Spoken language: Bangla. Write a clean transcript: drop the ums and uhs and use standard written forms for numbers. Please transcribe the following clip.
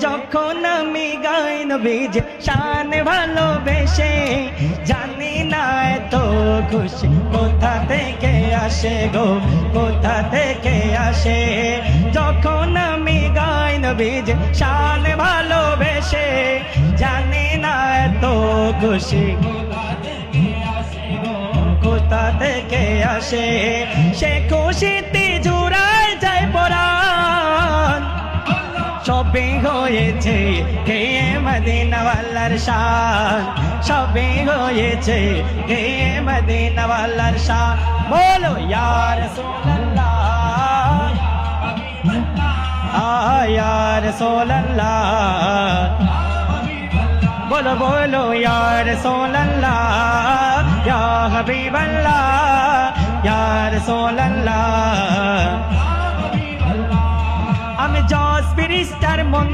যখন আমি গাই নবীর শান ভালোবেসে, জানি না এত খুশি কোথা থেকে আসে গো, কোথা থেকে আসে। যখন আমি গাই নবীর শান ভালোবেসে, জানি না এত খুশি কোথা থেকে আসে। সে খুশিতে জুড়ায় যায় পরাণ, সবে হয়েছে কে মদিনাওয়ালার শান, সবে হয়েছে কে মদিনাওয়ালার শান। বলো ইয়া রাসূলুল্লাহ, ইয়া রাসূলুল্লাহ, बोलो बोलो या रसूल अल्लाह या हबीब अल्लाह या रसूल अल्लाह। আমি জজ ব্যারিস্টার মন